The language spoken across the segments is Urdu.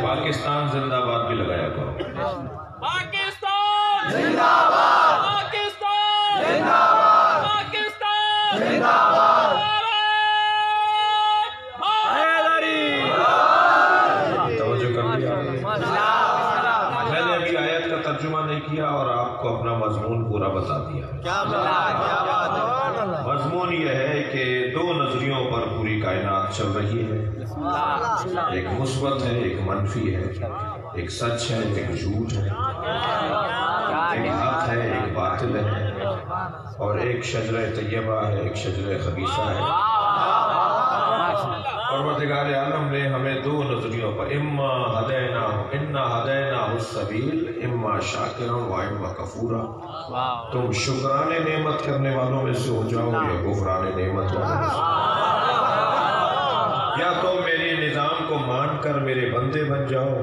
پاکستان زندہ باد بھی لگایا کرو. پاکستان زندہ باد. پاکستان زندہ باد. پاکستان زندہ باد. توجہ کر لیا. میں نے ابھی آیت کا ترجمہ نہیں کیا اور آپ کو اپنا مضمون پورا بتا دیا. مضمون یہ ہے کہ دو نظریوں پر پوری کائنات چل رہی ہے. ایک مثبت ہے، ایک منفی ہے. ایک سچ ہے، ایک جھوٹ ہے. ایک حق ہے، ایک باطل ہے. اور ایک شجرہ طیبہ ہے، ایک شجرہ خبیثہ ہے. پروردگار عالم نے ہمیں دو نظریوں پر اما ہدیناہ السبیل اما شاکرا و اما کفورا. تم شکرانے نعمت کرنے والوں میں سے ہو جاؤ یا غفرانے نعمت والوں میں سے. یا تم میرے نظام کو مان کر میرے بندے بن جاؤ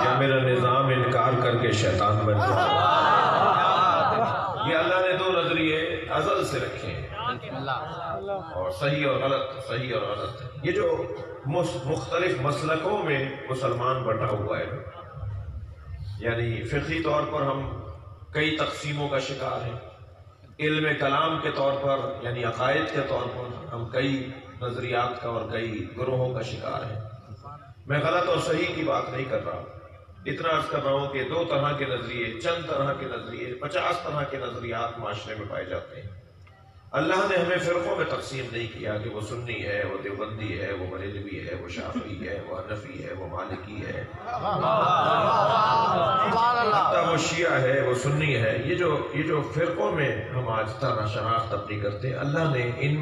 یا میرا نظام انکار کر کے شیطان بن جاؤ. یہ اللہ نے دو نظریے ازل سے رکھے ہیں، اور صحیح اور غلط، صحیح اور غلط. یہ جو مختلف مسلکوں میں مسلمان بٹا ہوا ہے، یعنی فقہی طور پر ہم کئی تقسیموں کا شکار ہیں. علم کلام کے طور پر یعنی عقائد کے طور پر ہم کئی نظریات کا اور کئی گروہوں کا شکار ہیں. میں غلط اور صحیح کی بات نہیں کر رہا، اتنا عرض کر رہا ہوں کہ دو طرح کے نظریے، چند طرح کے نظریے، 50 طرح کے نظریات معاشرے میں پائے جاتے ہیں. اللہ نے ہمیں فرقوں میں تقسیم نہیں کیا کہ وہ سنی ہے، وہ دیوبندی ہے، وہ بریلوی ہے، وہ شافعی ہے، وہ حنفی ہے، وہ مالکی ہے، حتیٰ وہ شیعہ ہے، وہ سنی ہے. یہ جو فرقوں میں ہم آج طرح شناخت اپنی کرتے ہیں، اللہ نے ان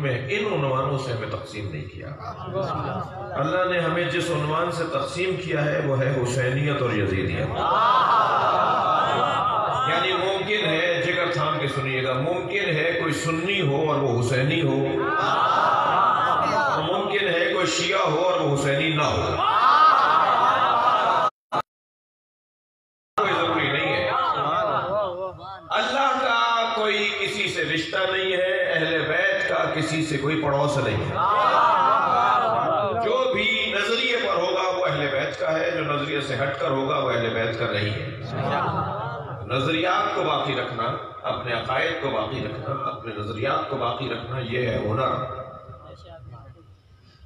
عنوانوں سے ہمیں تقسیم نہیں کیا. اللہ نے ہمیں جس عنوان سے تقسیم کیا ہے وہ ہے حسینیت اور یزیدیت. یعنی ممکن ہے، جگر تھام کے سنیے گا، ممکن ہے کوئی سنی ہو اور وہ حسینی ہو، اور ممکن ہے کوئی شیعہ ہو اور وہ حسینی نہ ہو. کوئی ضروری نہیں ہے. اللہ کا کوئی کسی سے رشتہ نہیں ہے، اہل بیت کا کسی سے کوئی پڑوس نہیں ہے. جو بھی نظریے پر ہوگا وہ اہل بیت کا ہے، جو نظریے سے ہٹ کر ہوگا وہ اہل بیت کا نہیں ہے. نظریات کو باقی رکھنا، اپنے عقائد کو باقی رکھنا، اپنے نظریات کو باقی رکھنا، یہ ہے ہنر.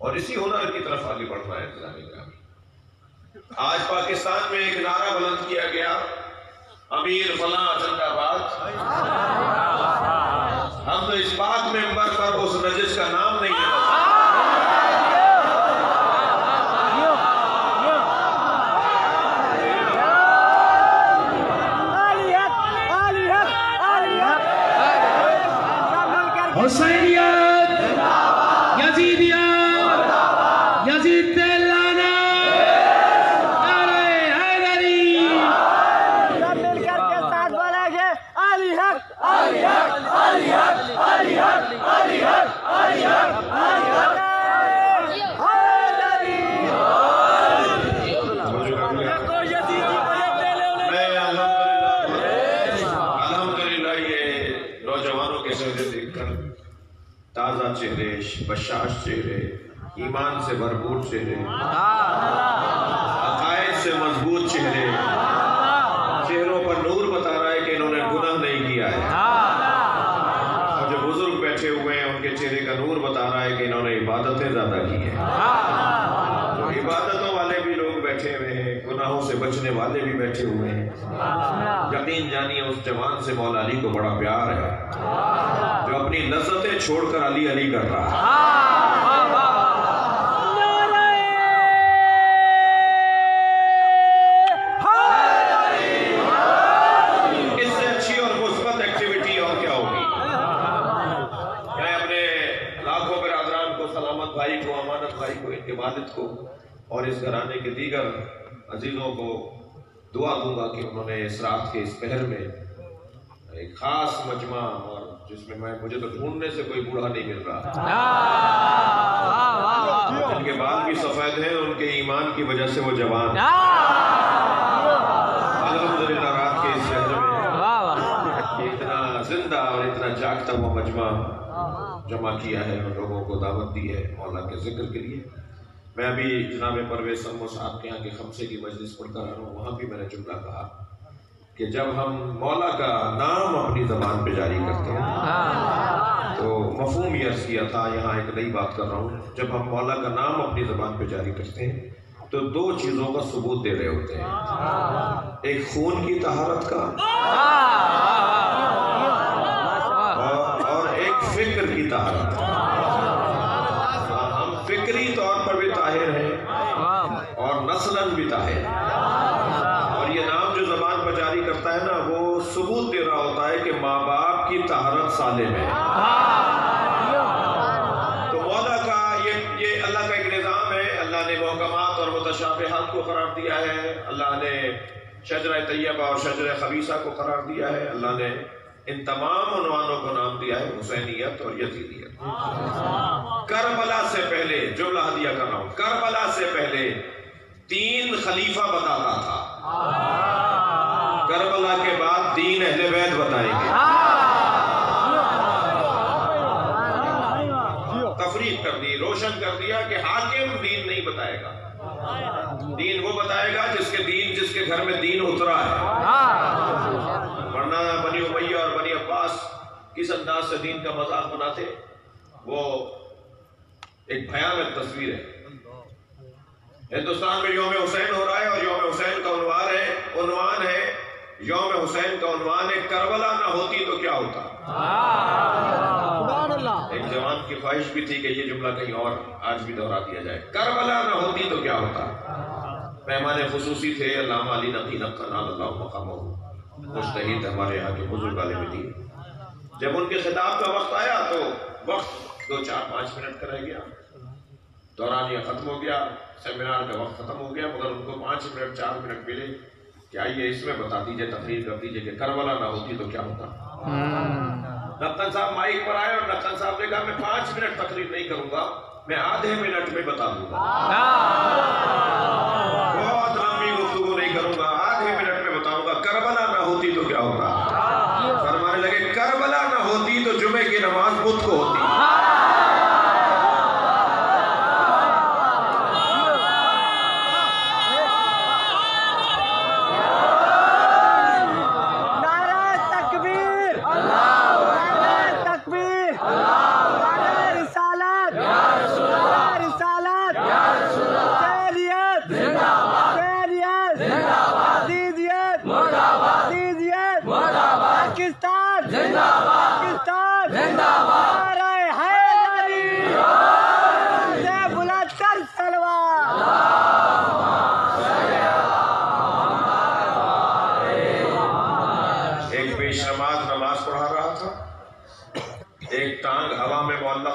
اور اسی ہنر کی طرف آگے بڑھنا ہے. آج پاکستان میں ایک نعرہ بلند کیا گیا، امیر فلاں زندہ باد. ہم تو اس بات ممبر پر اس نجس کا نام نہیں لیتے. حسینیت، یزیدیت، یزید تیلانا، نعرہ حیدری. سب مل کر کے ساتھ بولیں گے علی حق، علی حق، علی حق، علی حق، علی حق، علی حق، علی حق. تازہ چہرے، بشاش چہرے، ایمان سے بھرپور چہرے، عقائد سے مضبوط چہرے، چہروں پر نور بتا رہا ہے کہ انہوں نے گناہ نہیں کیا ہے. اور جو بزرگ بیٹھے ہوئے ہیں ان کے چہرے کا نور بتا رہا ہے کہ انہوں نے عبادتیں زیادہ کی ہیں. تو عبادتوں والے بھی لوگ بیٹھے ہوئے ہیں، گناہوں سے بچنے والے بھی بیٹھے ہوئے ہیں. یقین جانیے اس جوان سے مولا علی کو بڑا پیار ہے جو اپنی لذتیں چھوڑ کر علی علی کر رہا ہے. اس سے اچھی اور مثبت ایکٹیویٹی اور کیا ہوگی؟ میں اپنے لاکھوں برادران کو، سلامت بھائی کو، امانت بھائی کو، ان کے والد کو اور اس گھرانے کے دیگر عزیزوں کو دعا دوں گا کہ انہوں نے اس رات کے اس پہر میں ایک خاص مجمع، اور جس میں مجھے تو ڈھونڈنے سے کوئی بوڑھا نہیں مل رہا، ان کے بال بھی سفید ہیں، ان کے ایمان کی وجہ سے وہ جوان. الحمدللہ رات کے اس شہر میں اتنا زندہ اور اتنا جاگتا جاگتا ہوا مجمع جمع کیا ہے اور لوگوں کو دعوت دی ہے مولا کے ذکر کے لیے. میں ابھی جناب پرویز سمو صاحب کے یہاں کے خمسے کی مجلس پڑھ کر آ رہا ہوں. وہاں بھی میں نے جملہ کہا کہ جب ہم مولا کا نام اپنی زبان پہ جاری کرتے ہیں تو مفہوم یہ عرض کیا تھا، یہاں ایک نئی بات کر رہا ہوں. جب ہم مولا کا نام اپنی زبان پہ جاری کرتے ہیں تو دو چیزوں کا ثبوت دے رہے ہوتے ہیں، ایک خون کی طہارت کا اور ایک فکر کی طہارت. ہم فکری طور پر بھی طاہر ہیں اور نسلاً بھی طاہر ہیں، اور یہ نام جو زبان پر جاری کرتا ہے نا وہ ثبوت دے رہا ہوتا ہے کہ ماں باپ کی طہارت سالم ہے. تو مولا کا یہ اللہ کا ایک نظام ہے. اللہ نے محکمات اور متشابہات کو قرار دیا ہے، اللہ نے شجرہ طیبہ اور شجرہ خبیثہ کو قرار دیا ہے، اللہ نے ان تمام عنوانوں کو نام دیا ہے حسینیت اور یزیدیت. کربلا سے پہلے جملہ ہدیہ کر رہا ہوں، کربلا سے پہلے 3 خلیفہ بتاتا تھا، کربلا کے بعد 3 اہل بیت بتائیں گے. تفریق کر دی، روشن کر دیا کہ حاکم دین نہیں بتائے گا، دین وہ بتائے گا جس کے گھر میں دین اترا ہے. ورنہ بنی امیہ اور بنی عباس کس انداز سے دین کا مذاق بناتے، وہ ایک بھیانک تصویر ہے. ہندوستان میں یوم حسین ہو رہا ہے اور یوم حسین کا عنوان ہے یوم حسین کا عنوان ہے کربلا نہ ہوتی تو کیا ہوتا. ایک جوان کی خواہش بھی تھی کہ یہ جملہ کہیں اور آج بھی دہرا دیا جائے، کربلا نہ ہوتی تو کیا ہوتا. مہمان خصوصی تھے علامہ علی نقی نقصان اللہ مقامہ، مجتہد ہمارے یہاں کے بزرگ عالم دین. جب ان کے خطاب کا وقت آیا تو وقت 2-4-5 منٹ کا رہ گیا، دورانیہ ختم ہو گیا، سیمینار کا وقت ختم ہو گیا، مگر ان کو 5 منٹ 4 منٹ ملے کہ آئیے اس میں بتا دیجئے، تقریر کر دیجئے کہ کربلا نہ ہوتی تو کیا ہوتا. نقطن صاحب مائک پر آئے اور نقطن صاحب نے کہا میں 5 منٹ تقریر نہیں کروں گا، میں آدھے منٹ میں بتا دوں گا، بہت لمبی گفتگو نہیں کروں گا، آدھے منٹ میں بتاؤں گا کربلا نہ ہوتی تو کیا ہوتا. فرمانے لگے کربلا نہ ہوتی تو جمعے کی نماز بدھ کو ہوتی.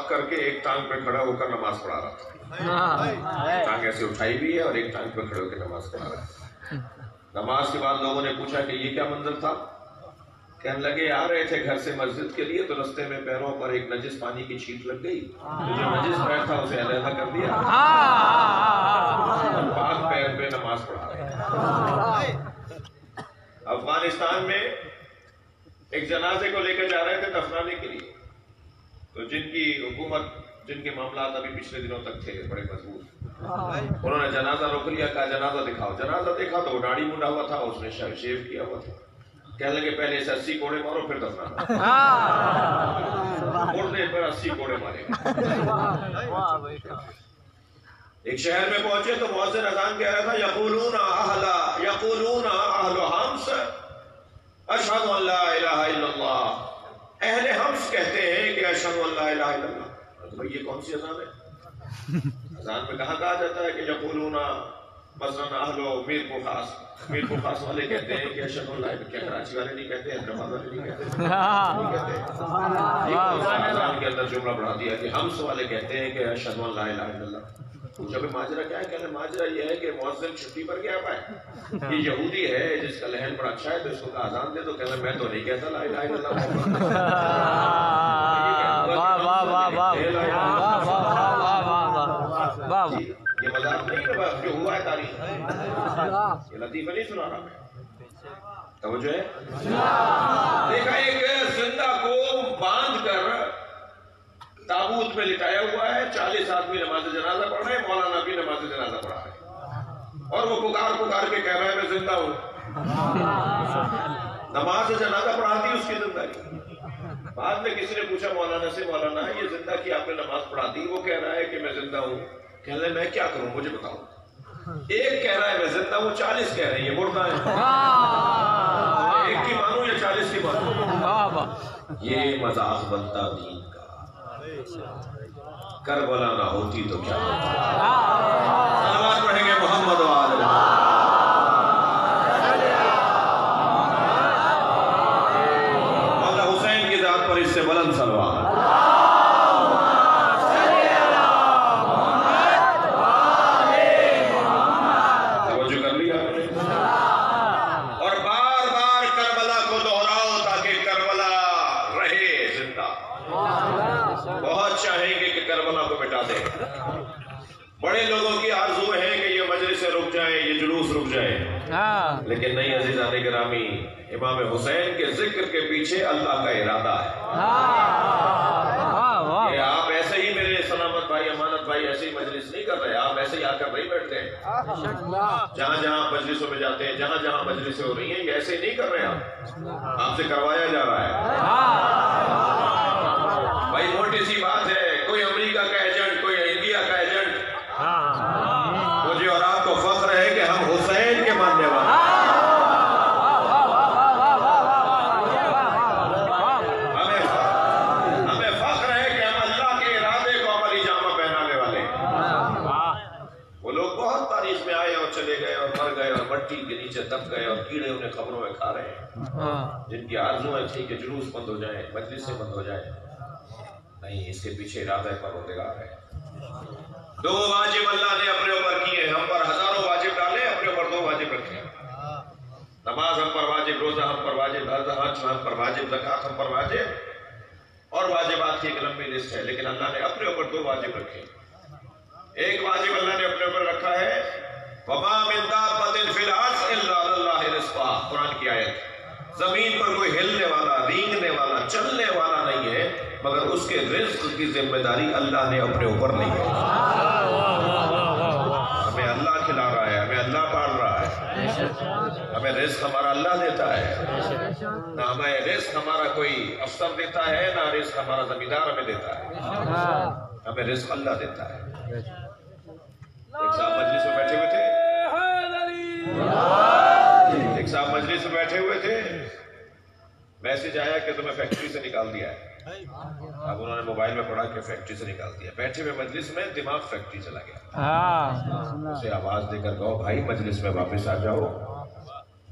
کر کے ایک ٹانگ پہ کھڑا ہو کر نماز پڑھا رہا تھا، ٹانگ ایسے اٹھائی بھی ہے اور ایک ٹانگ پہ کھڑے ہو کے نماز پڑھا رہا تھا. نماز کے بعد لوگوں نے پوچھا کہ یہ کیا منظر تھا. کہنے لگے آ رہے تھے گھر سے مسجد کے لیے تو رستے میں پیروں پر ایک نجس پانی کی چھینٹ لگ گئی، جو نجس پیر تھا اسے علیحدہ کر دیا، پاک پیر پہ نماز پڑھا رہے. افغانستان میں ایک جنازے کو لے کر جا رہے تھے دفنانے کے لیے، تو جن کی حکومت جن کے معاملات ابھی پچھلے دنوں تک تھے بڑے مضبوط، انہوں نے جنازہ روک لیا، کہا جنازہ دکھاؤ. جنازہ دیکھا تو وہ داڑھی منڈا ہوا تھا، اس نے شیو کیا ہوا تھا. کہنے لگے پہلے اسے 80 کوڑے مارو پھر دفنانا. مردے پر 80 کوڑے مارے. ایک شہر میں پہنچے تو مؤذن اذان کہہ رہا تھا یقولون اہل حمص اشہد ان لا الہ الا اللہ. اہل حمص کہتے ہیں کہ اشہد ان لا الہ الا اللہ. تو بھئی یہ کون سی اذان ہے؟ اذان میں کہا جاتا ہے کہ یقولون مثلا اہل میر کو خاص والے کہتے ہیں کہ اشہد ان لا الہ، کیا کراچی والے نہیں کہتے، حیدرآباد والے نہیں کہتے، اذان کے اندر جملہ بڑھا دیا کہ حمص والے کہتے ہیں کہ اشہد ان لا الہ الا اللہ. پوچھا کہ ماجرا کیا ہے؟ کہنے ماجرا یہ ہے کہ مؤذن چھٹی پر گیا ہوا ہے، یہ یہودی ہے جس کا لہن بڑا اچھا ہے تو اس کو کہا اذان دے. تو کہنا میں تو نہیں کہتا لا الہ الا اللہ. یہ مذاق نہیں ہے، جو ہوا ہے تاریخ، یہ لطیفہ نہیں سنا رہا میں. توجہ ہے؟ دیکھا ایک زندہ کو باندھ کر تابوت میں لٹایا ہوا ہے، 40 آدمی نماز جنازہ پڑھ رہے ہیں، مولانا بھی نماز جنازہ پڑھا ہے، اور وہ پکار پکار کے کہہ رہا ہے میں زندہ ہوں۔ نماز جنازہ پڑھا دی اس کی زندگی۔ بعد میں کسی نے پوچھا مولانا سے، مولانا یہ زندہ کی آپ نے نماز پڑھا دی، وہ کہہ رہا ہے کہ میں زندہ ہوں۔ کہہ رہے میں کیا کروں مجھے بتاؤ، ایک کہہ رہا ہے میں زندہ ہوں، 40 کہہ رہے ہیں یہ مردہ ہے، ایک کی مانوں یا 40 کی مانوں؟ یہ مذاق بنتا دین کا۔ کربلا نہ ہوتی تو کیا ہوتا؟ سلوات پڑھیں گے محمد و آل محمد۔ مولا حسین کی ذات پر اس سے بلند سلوات۔ توجہ کر لیا آپ نے؟ اور بار بار کربلا کو دہراؤ تاکہ کربلا رہے زندہ۔ بہت چاہیں گے کہ کربلا کو مٹا دیں، بڑے لوگوں کی آرزو ہے کہ یہ مجلس رک جائیں، یہ جلوس رک جائیں، لیکن نہیں عزیزان گرامی، امام حسین کے ذکر کے پیچھے اللہ کا ارادہ ہے۔ کہ آپ ایسے ہی میرے سلامت بھائی، امانت بھائی ایسے ہی مجلس نہیں کر رہے، آپ ایسے ہی آ کر نہیں بیٹھتے ہیں، جہاں جہاں مجلسوں میں جاتے ہیں، جہاں جہاں مجلسیں ہو رہی ہیں، یہ ایسے ہی نہیں کر رہے آپ سے کروایا جا رہا ہے۔ بھائی موٹی سی بات ہے، کوئی امریکہ کا ایجنٹ، کوئی انڈیا کا ایجنٹ، مجھے اور آپ کو فخر ہے کہ ہم حسین کے ماننے والے ہیں۔ ہمیں فخر ہے کہ ہم اللہ کے ارادے کو عملی جامہ پہنانے والے ہیں۔ وہ لوگ بہت تاریخ میں آئے اور چلے گئے اور مر گئے اور مٹی کے نیچے دب گئے اور کیڑے انہیں قبروں میں کھا رہے ہیں، جن کی آرزویں تھی کہ جلوس بند ہو جائیں، مجلسیں بند ہو جائیں، نہیں، اس کے پیچھے ارادہ پروردگار ہے۔ دو واجب اللہ نے اپنے اوپر کیے، ہم پر ہزاروں واجب ڈالے، اپنے اوپر دو واجب رکھے۔ نماز ہم پر واجب، روزہ ہم پر واجب، حج ہم پر واجب، زکات ہم پر واجب، اور واجبات کی ایک لمبی لسٹ ہے، لیکن اللہ نے اپنے اوپر دو واجب رکھے۔ ایک واجب اللہ نے اپنے اوپر رکھا ہے وَمَا مِن دَابَّةٍ فِي الْأَرْضِ إِلَّا عَلَى اللَّهِ رِزْقُهَا، قرآن کی آیت۔ زمین پر کوئی ہلنے والا، رینگنے والا، چلنے والا نہیں ہے مگر اس کے رزق کی ذمہ داری اللہ نے اپنے اوپر لی ہے۔ ہمیں اللہ کھلا رہا ہے، ہمیں اللہ پال رہا ہے، ہمیں رزق ہمارا اللہ دیتا ہے، نہ ہمیں رزق ہمارا کوئی افسر دیتا ہے، نہ رزق ہمارا زمیندار ہمیں دیتا ہے، ہمیں رزق اللہ دیتا ہے۔ ایک صاحب مجلس میں بیٹھے ہوئے تھے، ایک صاحب مجلس میں بیٹھے ہوئے تھے، میسج آیا کہ تمہیں فیکٹری سے نکال دیا ہے۔ اب انہوں نے موبائل میں پڑھا کہ فیکٹری سے نکال دیا، بیٹھے ہوئے مجلس میں دماغ فیکٹری چلا گیا۔ اسے آواز دے کر کہو بھائی مجلس میں واپس آ جاؤ،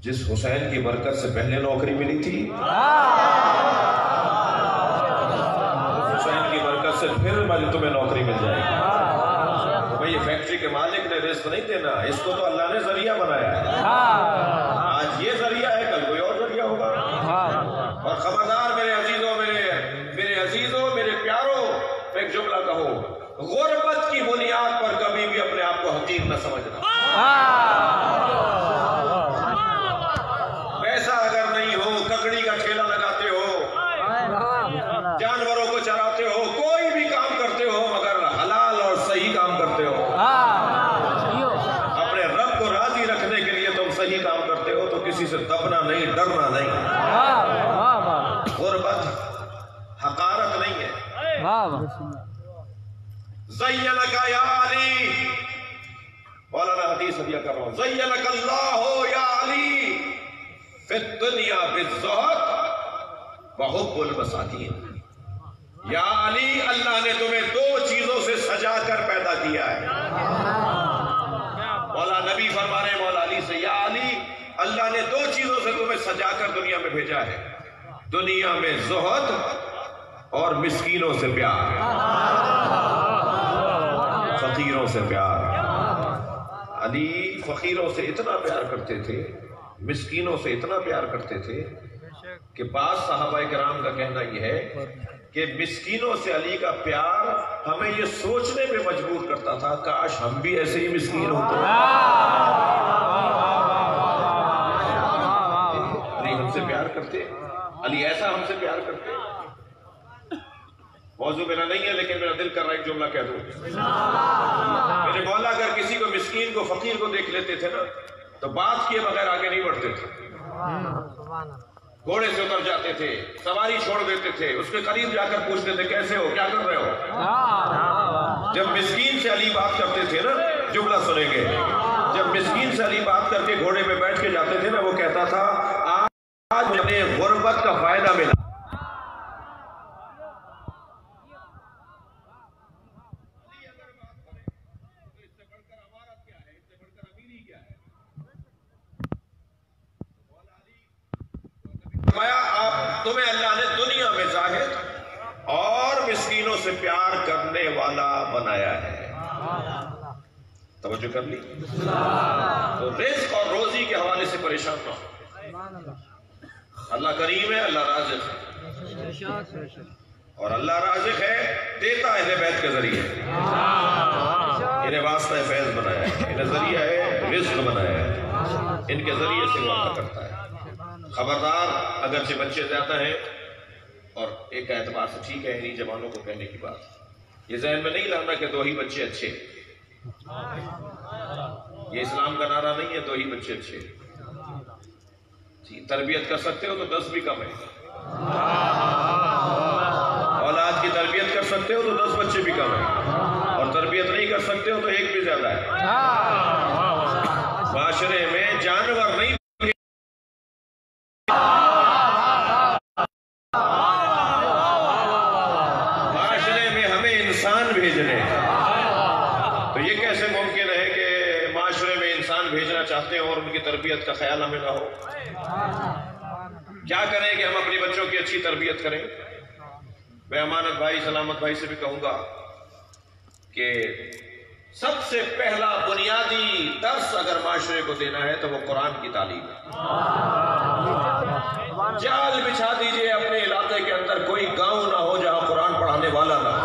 جس حسین کی برکت سے پہلے نوکری ملی تھی، حسین کی برکت سے پھر تمہیں نوکری مل جائے گی۔ بھائی یہ فیکٹری کے مالک نے رزق نہیں دینا، اس کو تو اللہ نے ذریعہ بنایا ہے۔ آج یہ ذریعہ ہے، کل کوئی اور ذریعہ ہوگا۔ اور خبردار میرے عزیزوں، میرے پیاروں، ایک جملہ کہو، غربت کی بنیاد پر کبھی بھی اپنے آپ کو حقیر نہ سمجھنا۔ پیسہ اگر نہیں ہو، ککڑی کا ٹھیلا لگاتے ہو، جانوروں کو چراتے ہو، کوئی بھی کام کرتے ہو مگر حلال اور صحیح کام کرتے ہو، اپنے رب کو راضی رکھنے کے لیے تم صحیح کام کرتے ہو تو کسی سے دبنا نہیں، ڈرنا نہیں۔ غربت حقارت نہیں ہے۔ زینک یا علی، مولانا حدیث ہدیہ کر رہا ہوں، زینک اللہ یا علی فی الدنیا بالزہد وحب المساکین۔ یا علی، اللہ نے تمہیں دو چیزوں سے سجا کر پیدا کیا ہے۔ مولا نبی فرما رہے ہیں مولا علی سے، یا علی، اللہ نے دو چیزوں سے تمہیں سجا کر دنیا میں بھیجا ہے، دنیا میں زہد اور مسکینوں سے پیار، فقیروں سے پیار۔ علی فقیروں سے اتنا پیار کرتے تھے، مسکینوں سے اتنا پیار کرتے تھے کہ بعض صحابہ کرام کا کہنا یہ ہے کہ مسکینوں سے علی کا پیار ہمیں یہ سوچنے میں مجبور کرتا تھا کاش ہم بھی ایسے ہی مسکین ہوتے۔ علی ہم سے پیار کرتے، علی ایسا ہم سے پیار کرتے موضوع میرا نہیں ہے لیکن میرا دل کر رہا ہے ایک جملہ کہہ دوں. میرے مولا اگر کسی کو مسکین کو فقیر کو دیکھ لیتے تھے نا تو بات کیے بغیر آگے نہیں بڑھتے تھے. گھوڑے سے اتر جاتے تھے, سواری چھوڑ دیتے تھے, اس کے قریب جا کر پوچھتے تھے کیسے ہو, کیا کر رہے ہو. جب مسکین سے علی بات کرتے تھے نا, جملہ سنیں گے, جب مسکین سے علی بات کر کے گھوڑے پہ بیٹھ کے جاتے تھے نا, وہ کہتا تھا آج مجھے غربت کا فائدہ ملا. تمہیں اللہ نے دنیا میں زاہد اور مسکینوں سے پیار کرنے والا بنایا ہے. توجہ کر لی. تو رزق اور روزی کے حوالے سے پریشان نہ ہو. اللہ کریم ہے, اللہ رازق ہے, اور اللہ رازق ہے دیتا اہل بیت کے ذریعے. انہیں واسطہ فیض بنایا ہے, انہیں ذریعہ ہے رزق بنایا ہے, ان کے ذریعے سے وہ عطا کرتا ہے. خبردار اگرچہ بچے زیادہ ہیں, اور ایک اعتبار سے ٹھیک ہے انہی جوانوں کو کہنے کی بات, یہ ذہن میں نہیں لانا کہ 2 ہی بچے اچھے, یہ اسلام کا نعرہ نہیں ہے 2 ہی بچے اچھے. تربیت کر سکتے ہو تو 10 بھی کم ہے. اولاد کی تربیت کر سکتے ہو تو 10 بچے بھی کم ہے, اور تربیت نہیں کر سکتے ہو تو 1 بھی زیادہ ہے. معاشرے میں جانور نہیں, معاشرے میں ہمیں انسان بھیجنے. تو یہ کیسے ممکن ہے کہ معاشرے میں انسان بھیجنا چاہتے ہیں اور ان کی تربیت کا خیال ہمیں نہ ہو. کیا کریں کہ ہم اپنی بچوں کی اچھی تربیت کریں. میں امانت بھائی سلامت بھائی سے بھی کہوں گا کہ سب سے پہلا بنیادی درس اگر معاشرے کو دینا ہے تو وہ قرآن کی تعلیم ہے. جال بچھا دیجئے اپنے علاقے کے اندر کوئی گاؤں نہ ہو جہاں قرآن پڑھانے والا نہ ہو.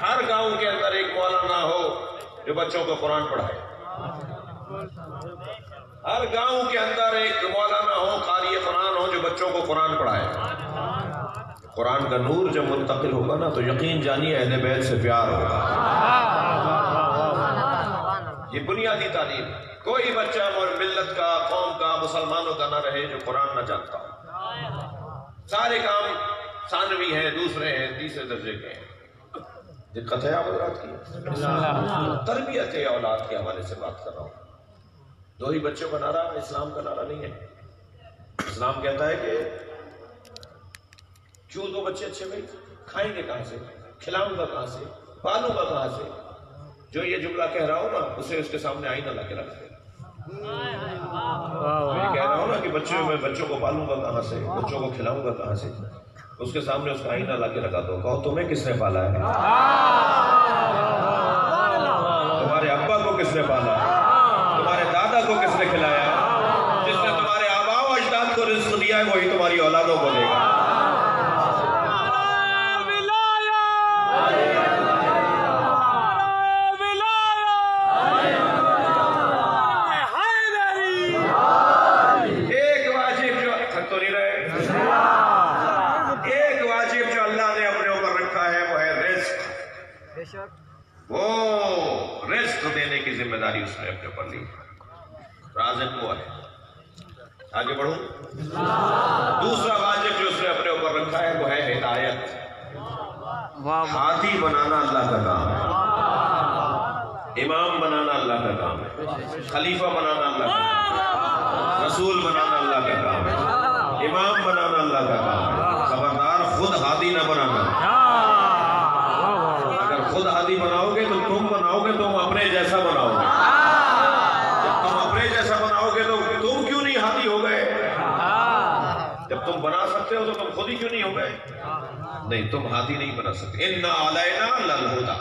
ہر گاؤں کے اندر ایک مولانا ہو جو بچوں کو قرآن پڑھائے. ہر گاؤں کے اندر ایک مولانا ہو, قاری قرآن ہو جو بچوں کو قرآن پڑھائے. قرآن کا نور جب منتقل ہوگا نا تو یقین جانیے اہل بیت سے پیار ہوگا. یہ بنیادی تعلیم. کوئی بچہ ملت کا, قوم کا, مسلمانوں کا نہ رہے جو قرآن نہ جانتا ہو. سارے کام ثانوی ہیں, دوسرے ہیں, تیسرے درجے کے ہیں. دقت ہے آپ حضرات کی. تربیت اولاد کے حوالے سے بات کر رہا ہوں. 2 ہی بچوں کا نعرہ اسلام کا نعرہ نہیں ہے. اسلام کہتا ہے کہ کیوں 2 بچے اچھے بھائی, کھائیں گے کہاں سے, کھلاؤں گا کہاں سے, پالوں گا کہاں سے. جو یہ جملہ کہہ رہا ہوں نا اسے اس کے سامنے آئینہ لا کے رکھ دے. میں کہہ رہا ہوں نا کہ بچوں کو پالوں گا کہاں سے, بچوں کو کھلاؤں گا کہاں سے, اس کے سامنے اس کا آئینہ لا کے رکھا دو. کہو تمہیں کس نے پالا ہے, تمہارے ابا کو کس نے پالا, تمہارے دادا کو کس نے کھلایا. جس نے تمہارے آباء و اجداد کو رزق دیا ہے وہی تمہاری اولادوں کو دے گا. وہ رزق دینے کی ذمہ داری اس نے اپنے اوپر لی. رازق وہ ہے. آگے بڑھوں. دوسرا واجب جو اس نے اپنے اوپر رکھا ہے وہ ہے ہدایت. ہادی بنانا اللہ کا کام ہے, امام بنانا اللہ کا کام ہے, خلیفہ بنانا اللہ کا کام ہے, رسول بنانا اللہ کا کام ہے, امام بنانا اللہ کا کام ہے. خبردار خود ہادی نہ بنانا. خود ہادی بناؤ گے تو تم بناؤ گے, تم اپنے جیسا بناؤ گے. جب تم اپنے جیسا بناؤ گے تو تم کیوں نہیں ہادی ہو گئے. جب تم بنا سکتے ہو تو تم خود ہی کیوں نہیں ہو گئے. نہیں, تم ہادی نہیں بنا سکتے. اِنَّا عَلَيْنَا لَلْهُدَىٰ,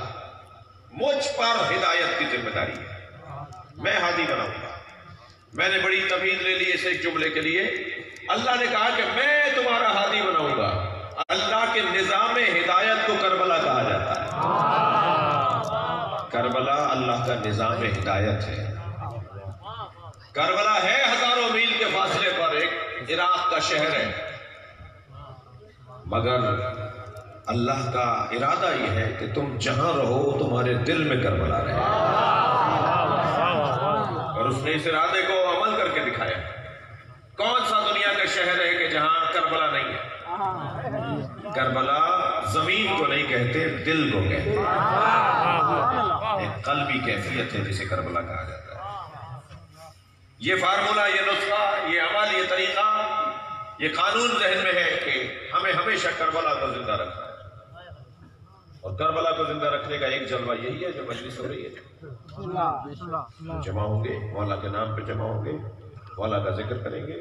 مجھ پر ہدایت کی ذمہ داری ہے, میں ہادی بناؤں گا. میں نے بڑی تمہید لے لی اس ایک جملے کے لیے. اللہ نے کہا کہ میں تمہارا ہادی بناؤں گا. اللہ کے نظام ہدایت کو کربلا کہا جاتا ہے. کربلا اللہ کا نظام ہدایت ہے. کربلا ہے 1000 میل کے فاصلے پر, ایک عراق کا شہر ہے. مگر اللہ کا ارادہ یہ ہے کہ تم جہاں رہو تمہارے دل میں کربلا رہے، اور اس نے اس ارادے کو عمل کر کے دکھایا۔ کون سا دنیا کا شہر ہے کہ جہاں کربلا نہیں ہے؟ کربلا زمین کو نہیں کہتے، دل کو کہتے ہیں۔ ایک قلبی کیفیت ہے جسے کربلا کہا جاتا ہے۔ یہ فارمولہ، یہ نسخہ، یہ عمل، یہ طریقہ، یہ قانون ذہن میں ہے کہ ہمیں ہمیشہ کربلا کو زندہ رکھنا ہے، اور کربلا کو زندہ رکھنے کا ایک جلوہ یہی ہے جو مجلس ہو رہی ہے۔ جمع ہوں گے، مولا کے نام پہ جمع ہوں گے، مولا کا ذکر کریں گے،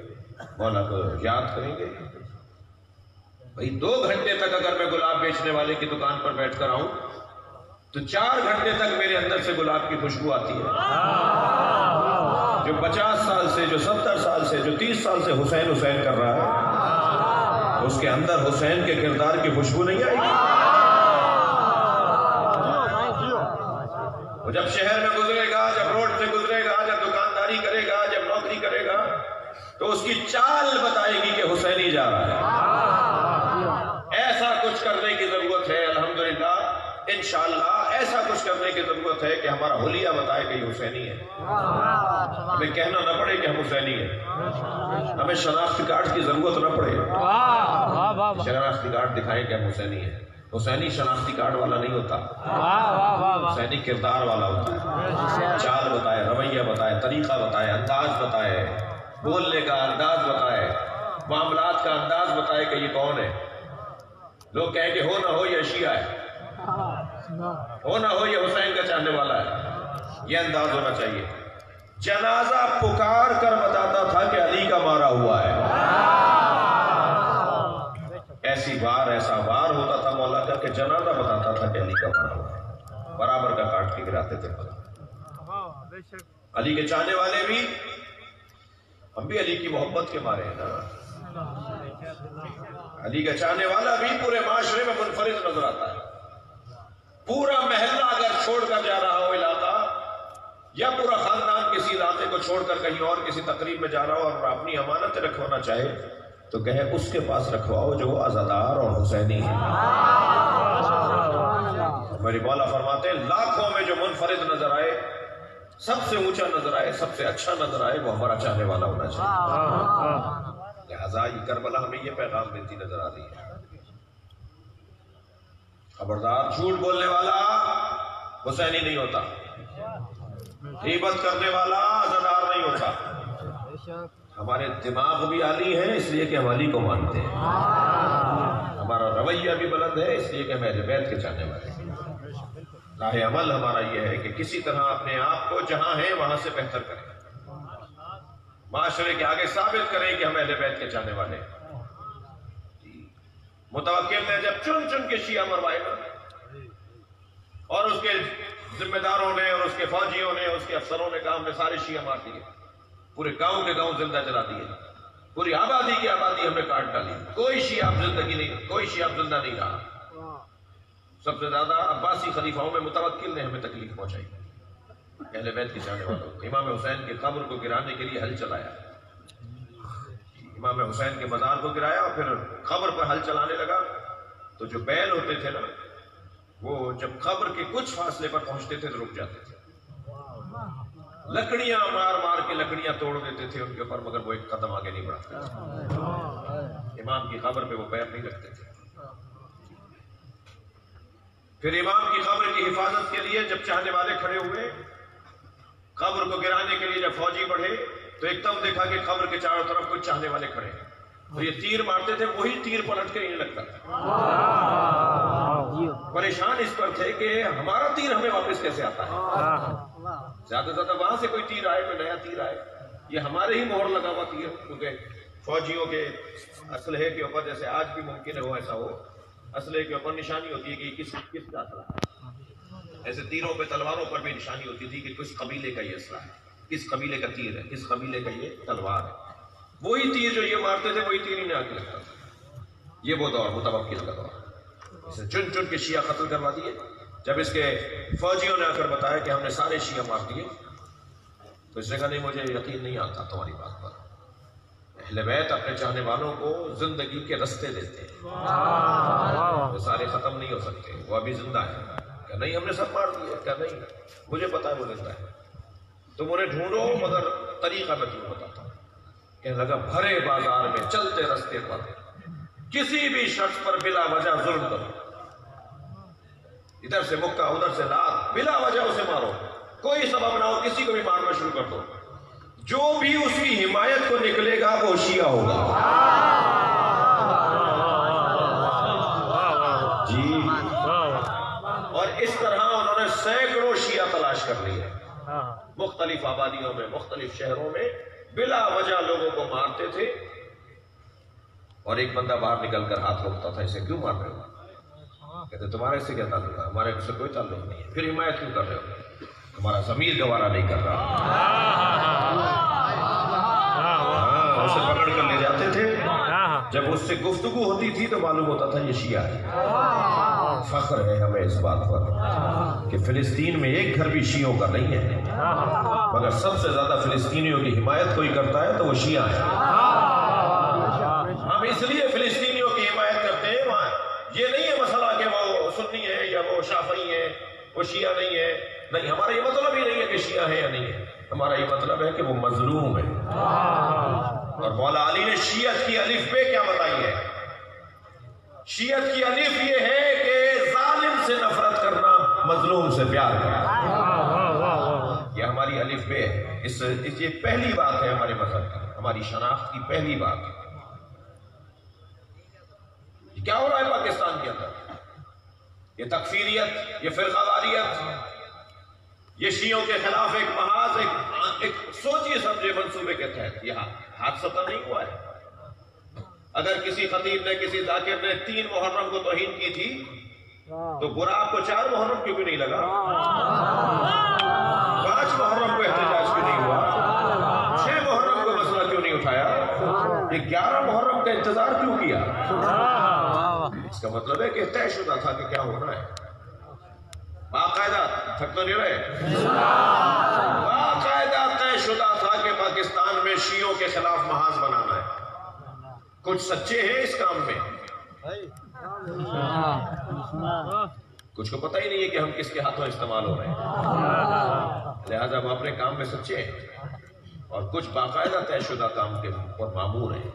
مولا کو یاد کریں گے۔ بھائی 2 گھنٹے تک اگر میں گلاب بیچنے والے کی دکان پر بیٹھ کر آؤں تو 4 گھنٹے تک میرے اندر سے گلاب کی خوشبو آتی ہے۔ جو 50 سال سے، جو 70 سال سے، جو 30 سال سے حسین حسین کر رہا ہے، اس کے اندر حسین کے کردار کی خوشبو نہیں آئے گی۔ وہ جب شہر میں گزرے گا، جب روڈ سے گزرے گا، جب دکانداری کرے گا، جب نوکری کرے گا، تو اس کی چال بتائے گی کہ حسینی جا رہا ہے۔ ایسا کچھ کرنے کی ضرورت ہے، الحمدللہ، انشاءاللہ ایسا کچھ کرنے کی ضرورت ہے کہ ہمارا حلیہ بتائے کہ یہ حسینی ہے۔ ہمیں کہنا نہ پڑے کہ ہم حسینی ہیں، ہمیں شناختی کارڈ کی ضرورت نہ پڑے، شناختی کارڈ دکھائیں کہ ہم حسینی ہیں۔ حسینی شناختی کارڈ والا نہیں ہوتا، حسینی کردار والا ہوتا ہے۔ چال بتائے، رویہ بتائے، طریقہ بتائے، انداز بتائے، بولنے کا انداز بتائے، معاملات کا انداز بتائے کہ یہ کون ہے۔ لوگ کہیں کہ ہو نہ ہو یہ شیعہ ہے، ہو نہ ہو یہ حسین کا چاہنے والا ہے، یہ انداز ہونا چاہیے۔ جنازہ پکار کر بتاتا تھا کہ علی کا مارا ہوا ہے، ایسی بار ایسا وار ہوتا تھا مولا کا کہ جنازہ بتاتا تھا کہ علی کا مارا ہوا ہے، برابر کا کاٹ کے گراتے تھے۔ علی کے چاہنے والے بھی، ہم بھی علی کی محبت کے مارے ہیں نا۔ علی کا چاہنے والا بھی پورے معاشرے میں منفرد نظر آتا ہے۔ پورا محلہ اگر چھوڑ کر جا رہا ہو علاقہ، یا پورا خاندان کسی علاقے کو چھوڑ کر کہیں اور کسی تقریب میں جا رہا ہو اور اپنی امانت رکھوانا چاہے تو کہے اس کے پاس رکھواؤ جو عزادار اور حسینی ہے۔ میری مولا فرماتے ہیں لاکھوں میں جو منفرد نظر آئے، سب سے اونچا نظر آئے، سب سے اچھا نظر آئے، وہ ہمارا چاہنے والا ہونا چاہیے۔ لہذا یہ کربلا ہمیں یہ پیغام دیتی نظر آ رہی ہے، خبردار جھوٹ بولنے والا حسینی نہیں ہوتا، غیبت کرنے والا عزادار نہیں ہوتا۔ ہمارے دماغ بھی عالی ہیں اس لیے کہ ہم علی کو مانتے ہیں، ہمارا رویہ بھی بلند ہے اس لیے کہ ہم اہل بیت کے چاہنے والے ہیں۔ راہ عمل ہمارا یہ ہے کہ کسی طرح اپنے آپ کو جہاں ہیں وہاں سے بہتر کریں، معاشرے کے آگے ثابت کریں کہ ہم اہل بیت کے چاہنے والے ہیں۔ متوکل نے جب چن چن کے شیعہ مروائے اور اس کے ذمہ داروں نے اور اس کے فوجیوں نے اس کے افسروں نے کہا ہم نے سارے شیعہ مار دیے، پورے گاؤں کے گاؤں زندہ جلا دیے، پوری آبادی کی آبادی ہم نے کاٹ ڈالی، کوئی شیعہ اب زندگی نہیں، کوئی شیعہ اب زندہ نہیں رہا۔ سب سے زیادہ عباسی خلیفاؤں میں متوکل نے ہمیں تکلیف پہنچائی، اہل بیت کے چاہنے والوں۔ امام حسین کی قبر کو گرانے کے لیے ہل چلایا، امام حسین کے مزار کو گرایا اور پھر قبر پر ہل چلانے لگا تو جو بیل ہوتے تھے نا، وہ جب قبر کے کچھ فاصلے پر پہنچتے تھے تو رک جاتے تھے، لکڑیاں مار مار کے لکڑیاں توڑ دیتے تھے ان کے اوپر، مگر وہ ایک قدم آگے نہیں بڑھتے تھے، امام کی قبر پہ وہ پیر نہیں رکھتے تھے۔ پھر امام کی قبر کی حفاظت کے لیے جب چاہنے والے کھڑے ہوئے، قبر کو گرانے کے لیے جب فوجی بڑھے تو ایک دم دیکھا کہ قبر کے چاروں طرف کچھ چاہنے والے کھڑے ہیں، تو یہ تیر مارتے تھے، وہی تیر پلٹ کے نہیں لگتا تھا۔ پریشان اس پر تھے کہ ہمارا تیر ہمیں واپس کیسے آتا ہے، زیادہ سے زیادہ وہاں سے کوئی تیر آئے، کوئی نیا تیر آئے، یہ ہمارے ہی مہر لگا ہوا تیر، کیونکہ فوجیوں کے اسلحے کے اوپر جیسے آج بھی ممکن ہے وہ ایسا ہو، اسلحے کے اوپر نشانی ہوتی ہے کہ کس کا اسلحہ ہے، ایسے تیروں پہ تلواروں پر بھی نشانی ہوتی تھی کہ کس قبیلے کا یہ اسلحہ ہے، کس قبیلے کا تیر ہے، کس قبیلے کا یہ تلوار ہے۔ وہی تیر جو یہ مارتے تھے وہی تیر انہیں آ کے لگتا تھا۔ یہ وہ دور متوکل کا دور، اسے چن چن کے شیعہ قتل کروا دیے۔ جب اس کے فوجیوں نے آ کر بتایا کہ ہم نے سارے شیعہ مار دیے تو اس نے کہا نہیں مجھے یقین نہیں آتا تمہاری بات پر، اہل بیت اپنے چاہنے والوں کو زندگی کے رستے دیتے ہیں، وہ سارے ختم نہیں ہو سکتے، وہ ابھی زندہ ہے۔ کہ نہیں ہم نے سب مار دیا، کہ نہیں مجھے پتا ہے وہ زندہ ہے، تم انہیں ڈھونڈو مگر طریقہ میں تمہیں بتاتا ہوں۔ کہنے لگا بھرے بازار میں چلتے رستے پر کسی بھی شخص پر بلا وجہ ظلم کرو، ادھر سے مکہ ادھر سے لات، بلا وجہ اسے مارو، کوئی سبب نہ ہو، کسی کو بھی مارنا شروع کر دو، جو بھی اس کی حمایت کو نکلے گا وہ شیعہ ہوگا۔ جی، اور اس طرح انہوں نے سینکڑوں شیعہ تلاش کر لیے، مختلف آبادیوں میں، مختلف شہروں میں بلا وجہ لوگوں کو مارتے تھے، اور ایک بندہ باہر نکل کر ہاتھ روکتا تھا، اسے کیوں مار رہے ہو؟ کہتے تمہارے سے کیا تعلق ہے؟ ہمارے سے کوئی تعلق نہیں ہے، پھر حمایت کیوں کر رہے ہو؟ ہمارا ضمیر گوارا نہیں کر رہا۔ اسے پکڑ کر لے جاتے تھے، جب اس سے گفتگو ہوتی تھی تو معلوم ہوتا تھا یہ شیعہ ہے۔ فخر ہے ہمیں اس بات پر کہ فلسطین میں ایک گھر بھی شیعوں کا نہیں ہے، مگر سب سے زیادہ فلسطینیوں کی حمایت کوئی کرتا ہے تو وہ شیعہ ہے۔ ہم اس لیے فلسطینیوں کی حمایت کرتے ہیں، یہ نہیں ہے مسئلہ کہ وہ سنی ہے یا وہ شافعی ہے، وہ شیعہ نہیں ہے، نہیں، ہمارا یہ مطلب ہی نہیں ہے کہ شیعہ ہے یا نہیں ہے، ہمارا یہ مطلب ہے کہ وہ مظلوم ہے۔ اور مولا علی نے شیعت کی الف بے کیا بتائی ہے؟ شیعت کی الف یہ ہے کہ ظالم سے نفرت کرنا، مظلوم سے پیار کرنا، یہ ہماری الف بے ہے۔ یہ پہلی بات ہے ہمارے مذہب کی، ہماری شناخت کی پہلی بات ہے۔ کیا ہو رہا ہے پاکستان کے اندر؟ یہ تکفیریت، یہ فرقہ واریت، یہ شیعوں کے خلاف ایک محاذ ایک سوچیے سمجھے منصوبے کے تحت یہ حادثہ نہیں ہوا ہے۔ اگر کسی خطیب نے، کسی ذاکر نے 3 محرم کو توہین کی تھی تو برا آپ کو 4 محرم کیوں بھی نہیں لگا؟ 5 محرم کو احتجاج کیوں نہیں ہوا؟ 6 محرم کو مسئلہ کیوں نہیں اٹھایا؟ یہ 11 محرم کا انتظار کیوں کیا؟ اس کا مطلب ہے کہ طے شدہ تھا کہ کیا ہونا ہے، باقاعدہ، تھک تو نہیں رہے، باقاعدہ طے شدہ تھا کہ پاکستان میں شیعوں کے خلاف محاذ بنانا ہے۔ کچھ سچے ہیں اس کام میں، کچھ کو پتہ ہی نہیں ہے کہ ہم کس کے ہاتھوں استعمال ہو رہے ہیں، لہذا ہم اپنے کام میں سچے ہیں، اور کچھ باقاعدہ طے شدہ کام کے اور مامور ہیں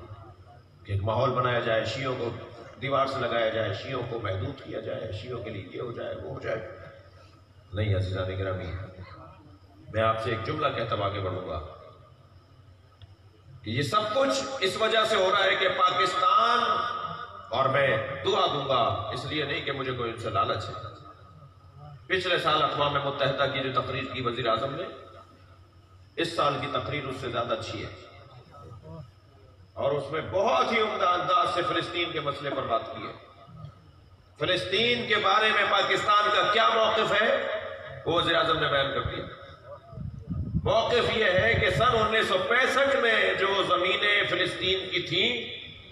کہ ایک ماحول بنایا جائے، شیعوں کو دیوار سے لگایا جائے، شیعوں کو محدود کیا جائے، شیعوں کے لیے یہ ہو جائے، وہ ہو جائے۔ نہیں عزیزان گرامی، میں آپ سے ایک جملہ کہتا ہوں آگے بڑھوں گا کہ یہ سب کچھ اس وجہ سے ہو رہا ہے کہ پاکستان، اور میں دعا دوں گا اس لیے نہیں کہ مجھے کوئی ان سے لالچ ہے، پچھلے سال اقوام متحدہ کی جو تقریر کی وزیر اعظم نے، اس سال کی تقریر اس سے زیادہ اچھی ہے، اور اس میں بہت ہی عمدہ انداز سے فلسطین کے مسئلے پر بات کی ہے۔ فلسطین کے بارے میں پاکستان کا کیا موقف ہے وہ وزیر اعظم نے بیان کر دیا۔ موقف یہ ہے کہ سن 1965 میں جو زمینیں فلسطین کی تھیں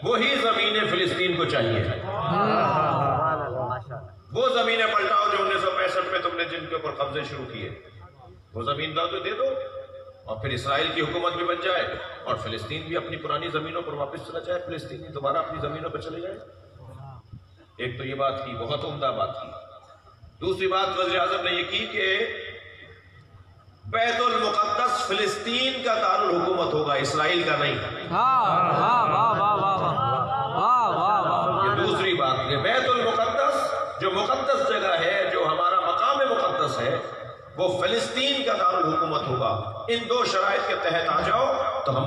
وہی زمینیں فلسطین کو چاہیے، وہ زمینیں پلٹاؤ جو 1965 میں تم نے جن کے اوپر قبضے شروع کیے، وہ زمین دے دو، اور پھر اسرائیل کی حکومت بھی بن جائے اور فلسطین بھی اپنی پرانی زمینوں پر واپس چلا جائے، فلسطینی دوبارہ اپنی زمینوں پر چلے جائے۔ ایک تو یہ بات کی، بہت عمدہ بات کی۔ دوسری بات وزیر اعظم نے یہ کی کہ بیت المقدس فلسطین کا دارالحکومت ہوگا، اسرائیل کا نہیں۔ یہ دوسری بات کہ بیت المقدس جو مقدس جگہ ہے، جو ہمارا مقام مقدس ہے، وہ فلسطین کا دارالحکومت ہوگا۔ ان 2 شرائط کے تحت آ جاؤ تو ہم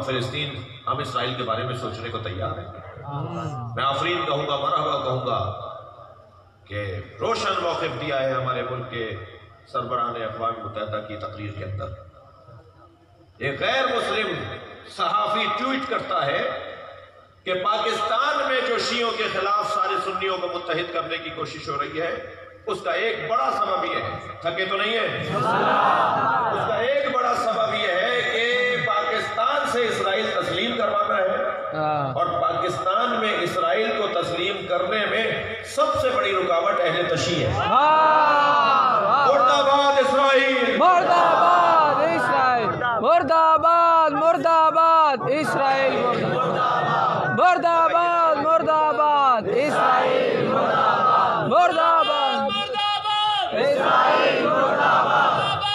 اسرائیل کے بارے میں سوچنے کو تیار ہیں۔ میں آفرین کہوں گا، مرحبا کہوں گا کہ روشن موقف دیا ہے ہمارے ملک کے سربراہان اقوام متحدہ کی تقریر کے اندر۔ ایک غیر مسلم صحافی ٹویٹ کرتا ہے کہ پاکستان میں جو شیعوں کے خلاف سارے سنیوں کو متحد کرنے کی کوشش ہو رہی ہے، اس کا ایک بڑا سبب یہ ہے، تھکے تو نہیں ہے، اس کا ایک بڑا سبب یہ ہے کہ پاکستان سے اسرائیل تسلیم کروانا ہے، اور پاکستان میں اسرائیل کو تسلیم کرنے میں سب سے بڑی رکاوٹ اہل تشیع ہے۔ مرد آباد اسرائیل، مرد آباد اسرائیل، مرد آباد، مرد آباد اسرائیل، مرد آباد۔ اسرائیل مرد آباد اسرائیل مرد آباد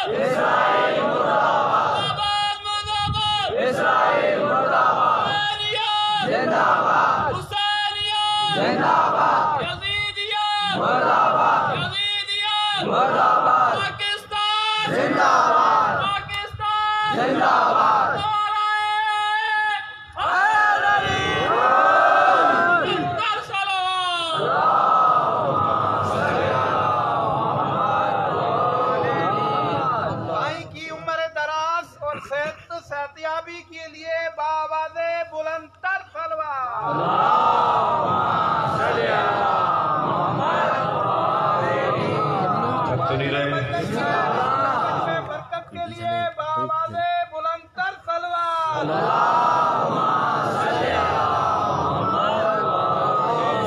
اسرائیل مرد آباد اسرائیل مرد آباد زندہ باد زندہ باد مرد آباد مرد آباد زندہ باد زندہ باد صحتیابی کے لیے بآواز بلند تر صلوات برکت کے لیے بآواز بلند تر صلوات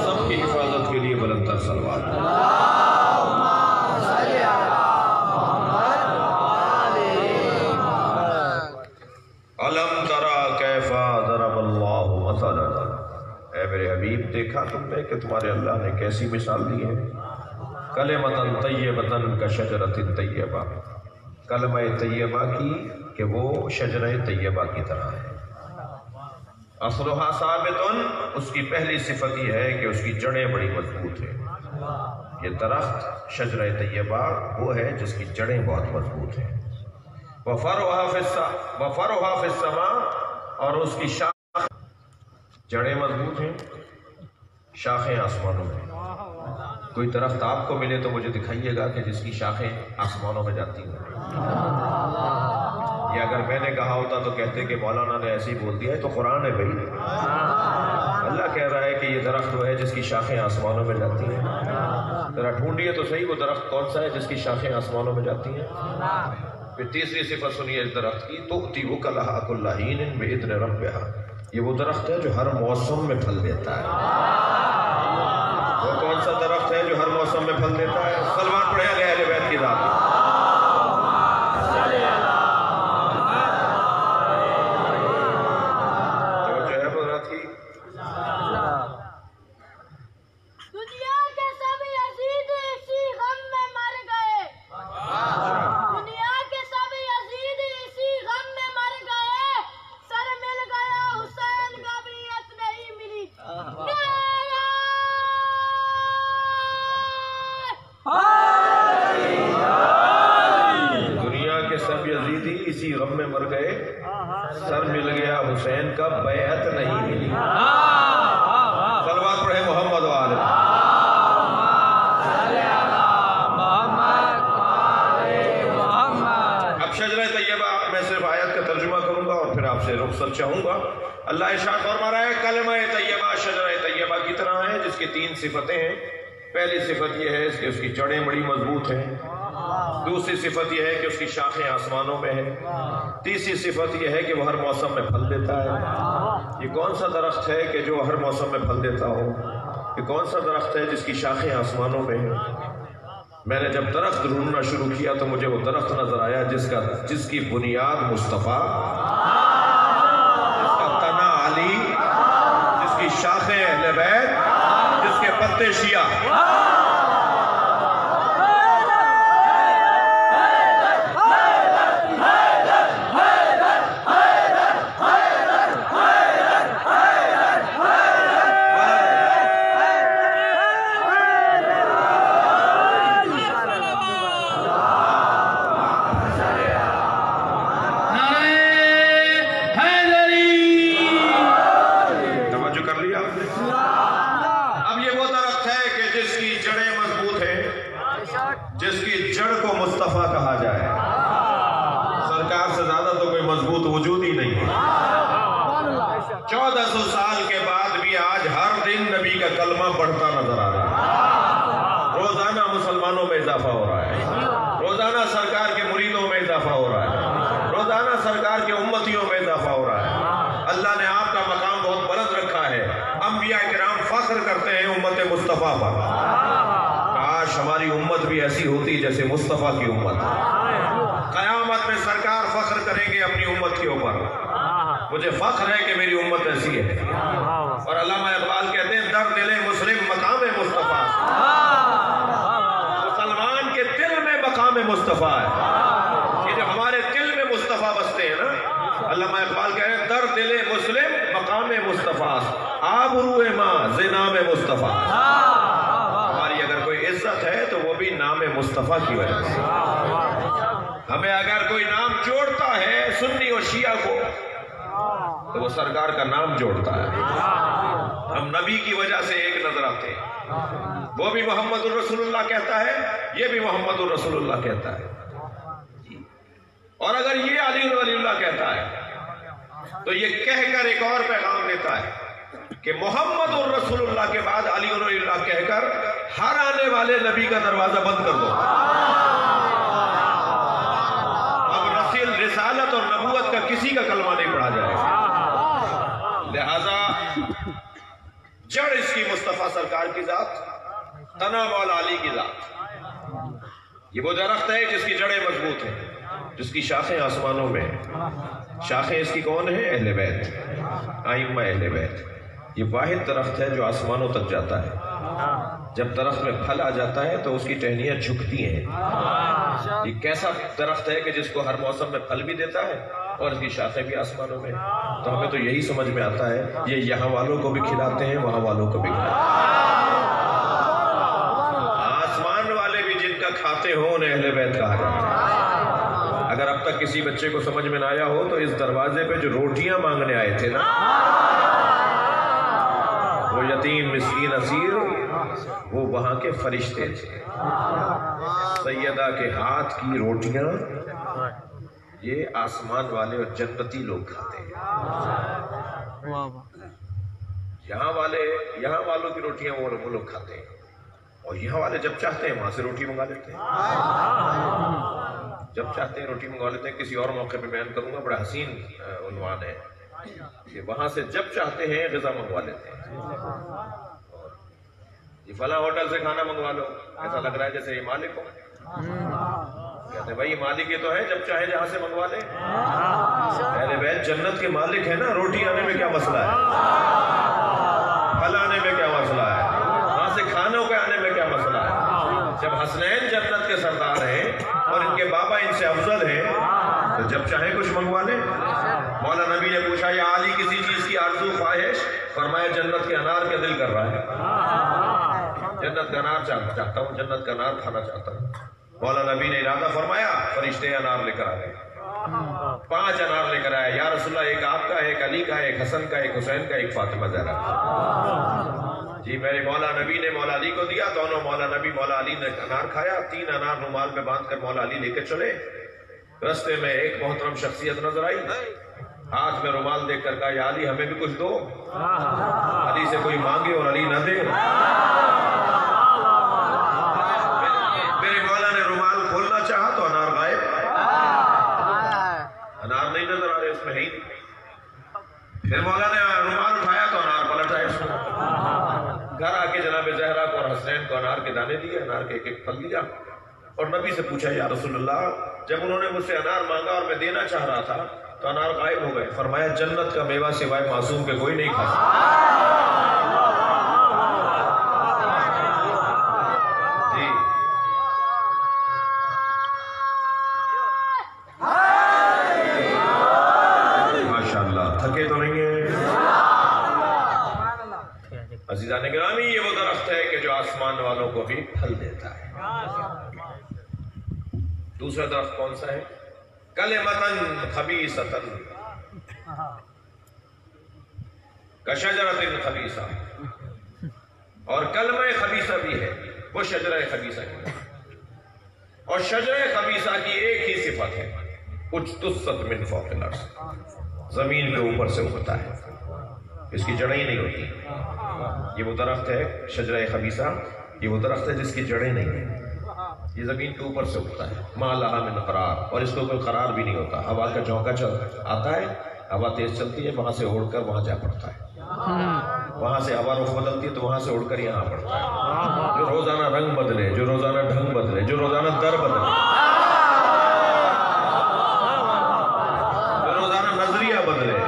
سب کی حفاظت کے لیے بلند تر صلوات اے میرے حبیب دیکھا تم نے کہ تمہارے اللہ نے کیسی مثال دی ہے کلمۃ طیبۃ کشجرۃ طیبہ کلمہ طیبہ کی کہ وہ شجرہ طیبہ کی طرح ہے اصلھا ثابت اس کی پہلی صفت یہ ہے کہ اس کی جڑیں بڑی مضبوط ہیں یہ درخت شجرہ طیبہ وہ ہے جس کی جڑیں بہت مضبوط ہیں وفرعھا فی السماء اور اس کی شاخ جڑیں مضبوط ہیں شاخیں آسمانوں میں کوئی درخت آپ کو ملے تو مجھے دکھائیے گا کہ جس کی شاخیں آسمانوں میں جاتی ہیں یا اگر میں نے کہا ہوتا تو کہتے کہ مولانا نے ایسے ہی بول دیا ہے تو قرآن ہے بھائی اللہ کہہ رہا ہے کہ یہ درخت وہ ہے جس کی شاخیں آسمانوں میں جاتی ہیں ذرا ڈھونڈیے تو صحیح وہ درخت کون سا ہے جس کی شاخیں آسمانوں میں جاتی ہیں پھر تیسری صفت سنیے اس درخت کی تؤتی اکلھا کل حین بإذن ربھا یہ وہ درخت ہے جو ہر موسم میں پھل دیتا ہے وہ کون سا درخت ہے جو ہر موسم میں پھل دیتا ہے صلوات پڑھے علیہ اہل بیت کی ذات جو ہے حضرت کی دنیا کے سب یزید اسی غم میں مر گئے دنیا کے سب یزید اسی غم میں مر گئے سر مل گیا حسین کا بیعت نہیں ملی دنیا کے سب یزیدی اسی غم میں مر گئے سر مل گیا حسین کا بیعت نہیں ملی صلوات پڑھے محمد وآلہ اب شجرہ طیبہ میں صرف آیت کا ترجمہ کروں گا اور پھر آپ سے رخصت چاہوں گا اللہ ارشاد فرما رہا ہے کلمہ طیبہ شجرہ طیبہ کی طرح ہے جس کی 3 صفتیں ہیں پہلی صفت یہ ہے کہ اس کی جڑیں بڑی مضبوط ہیں دوسری صفت یہ ہے کہ اس کی شاخیں آسمانوں میں ہیں تیسری صفت یہ ہے کہ وہ ہر موسم میں پھل دیتا ہے یہ کون سا درخت ہے کہ جو ہر موسم میں پھل دیتا ہو یہ کون سا درخت ہے جس کی شاخیں آسمانوں میں ہیں میں نے جب درخت ڈھونڈنا شروع کیا تو مجھے وہ درخت نظر آیا جس کی بنیاد مصطفیٰ جس کا تنا علی جس کی شاخیں اہل بیت جس کے پتے شیعہ جس کی جڑ کو مصطفیٰ کہا جائے سرکار سے زیادہ تو کوئی مضبوط وجود ہی نہیں ہے 1400 سال کے بعد بھی آج ہر دن نبی کا کلمہ بڑھتا نظر آ رہا ہے روزانہ مسلمانوں میں اضافہ ہو رہا ہے روزانہ سرکار کے مریدوں میں اضافہ ہو رہا ہے روزانہ سرکار کے امتیوں میں اضافہ ہو رہا ہے اللہ نے آپ کا مقام بہت بلند رکھا ہے انبیاء کرام فخر کرتے ہیں امت مصطفیٰ پر کاش ہماری امت بھی ایسی ہوتی جیسے مصطفیٰ کی امت قیامت میں سرکار فخر کریں گے اپنی امت کے اوپر مجھے فخر ہے کہ میری امت ایسی ہے. اور علامہ اقبال کہتے ہیں در دل مسلم مقام مصطفیٰ. مسلمان کے دل میں مقام مصطفیٰ ہے. یہ جو ہمارے دل میں مصطفیٰ بستے ہیں نا، علامہ اقبال کہہ رہے ہیں در دل مسلم مقام مصطفیٰ آبرو ماں زنام مصطفیٰ. ہماری اگر کوئی عزت ہے تو وہ بھی نام مصطفیٰ کی وجہ سے. ہمیں اگر کوئی نام جوڑتا ہے سنی اور شیعہ کو تو وہ سرکار کا نام جوڑتا ہے. ہم نبی کی وجہ سے ایک نظر آتے ہیں. وہ بھی محمد الرسول اللہ کہتا ہے، یہ بھی محمد الرسول اللہ کہتا ہے. اور اگر یہ علی ولی اللہ کہتا ہے تو یہ کہہ کر ایک اور پیغام دیتا ہے کہ محمد الرسول اللہ کے بعد علی ولی اللہ کہہ کر ہر آنے والے نبی کا دروازہ بند کر دو. رسالت اور نبوت کا کسی کا کلمہ نہیں پڑھا جائے گا. لہذا جڑ اس کی مصطفیٰ سرکار کی ذات، تنا مولا علی کی ذات. یہ وہ درخت ہے جس کی جڑیں مضبوط ہیں، جس کی شاخیں آسمانوں میں ہیں. شاخیں اس کی کون ہیں؟ اہل بیت، ائمہ اہل بیت. یہ واحد درخت ہے جو آسمانوں تک جاتا ہے. جب درخت میں پھل آ جاتا ہے تو اس کی ٹہنیاں جھکتی ہیں. یہ کیسا درخت ہے کہ جس کو ہر موسم میں پھل بھی دیتا ہے اور اس کی شاخیں بھی آسمانوں میں. تو ہمیں تو یہی سمجھ میں آتا ہے یہ یہاں والوں کو بھی کھلاتے ہیں، وہاں والوں کو بھی کھلاتے ہیں. آسمان والے بھی جن کا کھاتے ہوں انہیں اہل بیت کہا جاتا ہے. اگر اب تک کسی بچے کو سمجھ میں نہ آیا ہو تو اس دروازے پہ جو روٹیاں مانگنے آئے تھے نا، وہ یتیم مسکین اسیر، وہ وہاں کے فرشتے تھے. سیدہ کے ہاتھ کی روٹیاں یہ آسمان والے اور جنتی لوگ کھاتے ہیں. یہاں والوں کی روٹیاں وہ لوگ کھاتے ہیں. اور یہاں والے جب چاہتے ہیں وہاں سے روٹی منگا لیتے ہیں. جب چاہتے ہیں روٹی منگوا لیتے ہیں. کسی اور موقع پہ بیان کروں گا، بڑا حسین عنوان ہے کہ وہاں سے جب چاہتے ہیں غذا منگوا لیتے ہیں. یہ فلاں ہوٹل سے کھانا منگوا لو، ایسا لگ رہا ہے جیسے یہ مالک ہو. کہتے ہیں بھائی مالک یہ تو ہے، جب چاہے جہاں سے منگوا لیں. اہل بیت جنت کے مالک ہے نا. روٹی آنے میں کیا مسئلہ ہے؟ پھل آنے میں کیا مسئلہ ہے؟ وہاں سے کھانوں کے آنے میں کیا مسئلہ ہے؟ جب حسنین جنت کے سردار ہیں اور ان کے بابا ان سے افضل ہیں تو جب چاہے کچھ منگوا لیں. مولا نبی نے پوچھا یا علی کسی چیز کی آرزو خواہش؟ فرمایا جنت کے انار کا دل کر رہا ہے. جنت کا انار چاہتا ہوں، جنت کا انار کھانا چاہتا ہوں. مولا نبی نے ارادہ فرمایا، فرشتے انار لے کر آ گئے. 5 انار لے کر آئے. یا رسول اللہ ایک آپ کا، ایک علی کا، ایک حسن کا، ایک حسین کا، ایک فاطمہ زہرا کا. جی میرے مولا نبی نے مولا علی کو دیا. دونوں مولا نبی مولا علی نے انار کھایا. 3 انار رومال میں باندھ کر مولا علی لے کے چلے. رستے میں ایک محترم شخصیت نظر آئی، ہاتھ میں رومال دیکھ کر کہا یا علی ہمیں بھی کچھ دو. علی سے کوئی مانگے اور علی نہ دے. میرے مولا نے رومال کھولنا چاہا تو انار غائب. انار نہیں نظر آ رہے، اس میں ہی نہیں. پھر مولا نے رومال اٹھایا تو انار پلٹ آئے اس میں. گھر آ کے جناب زہرا کو اور حسنین کو انار کے دانے دیے، انار کے ایک پھل دیا اور نبی سے پوچھا یا رسول اللہ جب انہوں نے مجھ سے انار مانگا اور میں دینا چاہ رہا تھا تو انار غائب ہو گئے. فرمایا جنت کا میوہ سوائے معصوم کے کوئی نہیں کھا سکتا. جی ماشاءاللہ، تھکے تو نہیں ہیں؟ عزیزان گرامی یہ وہ درخت ہے کہ جو آسمان والوں کو بھی پھل دیتا ہے. دوسرا درخت کون سا ہے؟ کلمتن خبیثتن کشجرۃ خبیثہ. اور کلمہ خبیثہ بھی ہے، وہ شجرہ خبیثہ ہے. اور شجرہ خبیثہ کی ایک ہی صفت ہے، اجتثت من فوق الارض، زمین کے اوپر سے اگتا ہے، اس کی جڑیں نہیں ہوتی. یہ وہ درخت ہے شجرہ خبیثہ، یہ وہ درخت ہے جس کی جڑیں نہیں ہیں، یہ زمین کے اوپر سے اگتا ہے. ما لہا من قرار، اور اس کو کوئی قرار بھی نہیں ہوتا. ہوا کا جھونکا آتا ہے، ہوا تیز چلتی ہے، وہاں سے اڑ کر وہاں جا پڑتا ہے. وہاں سے ہوا رخ بدلتی ہے تو وہاں سے اڑ کر یہاں پڑتا ہے. جو روزانہ رنگ بدلے، جو روزانہ ڈھنگ بدلے، جو روزانہ در بدلے، جو روزانہ نظریہ بدلے،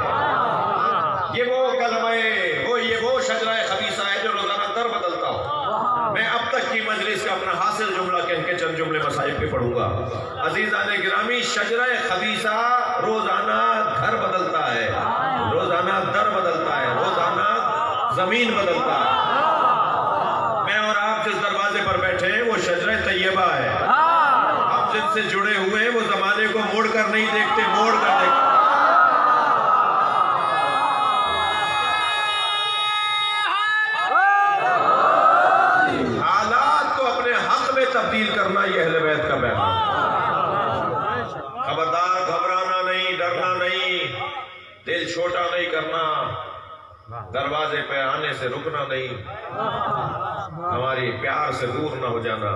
مجلس کا اپنا حاصل جملہ کہہ کے چند جملے مصائب پہ پڑھوں گا. عزیزان گرامی، شجرہ خبیثہ روزانہ گھر بدلتا ہے، روزانہ در بدلتا ہے، روزانہ زمین بدلتا ہے. میں اور آپ جس دروازے پر بیٹھے ہیں وہ شجرہ طیبہ ہے. ہم جن سے جڑے ہوئے ہیں وہ زمانے کو موڑ کر نہیں دیکھتے، موڑ کر دیکھتے. حالات کو اپنے حق میں تبدیل کرنا یہ اہل بیت کا پیغام ہے. خبردار، گھبرانا نہیں، ڈرنا نہیں، دل چھوٹا نہیں کرنا، دروازے پہ آنے سے رکنا نہیں، ہماری پیار سے دور نہ ہو جانا.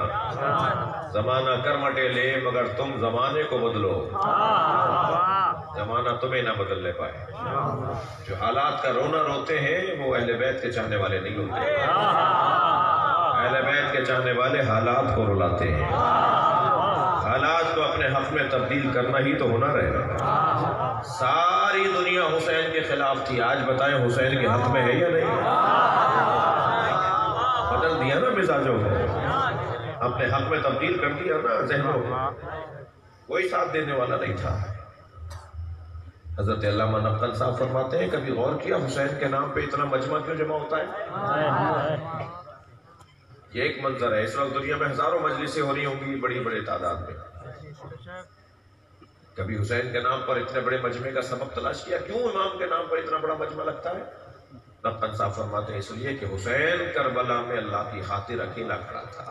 زمانہ کرمٹے لے مگر تم زمانے کو بدلو، زمانہ تمہیں نہ بدل لے پائے. جو حالات کا رونا روتے ہیں وہ اہل بیت کے چاہنے والے نہیں ہوتے. اہل بیت کے چاہنے والے حالات کو رلاتے ہیں. حالات کو اپنے حق میں تبدیل کرنا ہی تو ہنر ہے. ساری دنیا حسین کے خلاف تھی، آج بتائیں حسین کے حق میں ہے یا نہیں؟ بدل دیا نا مزاجوں کو، اپنے حق میں تبدیل کر دیا نا ذہنوں کو. کوئی ساتھ دینے والا نہیں تھا. حضرت علامہ نقل صاحب فرماتے ہیں کبھی غور کیا حسین کے نام پہ اتنا مجمع کیوں جمع ہوتا ہے؟ یہ ایک منظر ہے. اس وقت دنیا میں ہزاروں مجلسیں ہو رہی ہوں گی بڑی بڑے تعداد میں. کبھی حسین کے نام پر اتنے بڑے مجمع کا سبب تلاش کیا کیوں امام کے نام پر اتنا بڑا مجمع لگتا ہے؟ نقل صاحب فرماتے ہیں اس لیے کہ حسین کربلا میں اللہ کی خاطر اکیلا کھڑا تھا.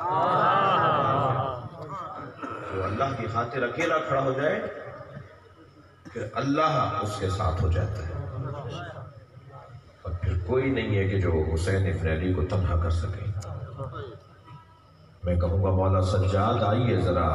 جو اللہ کی خاطر اکیلا کھڑا ہو جائے پھر اللہ اس کے ساتھ ہو جاتا ہے، اور پھر کوئی نہیں ہے کہ جو حسین ابن علی کو تنہا کر سکے. میں کہوں گا مولا سجاد آئیے ذرا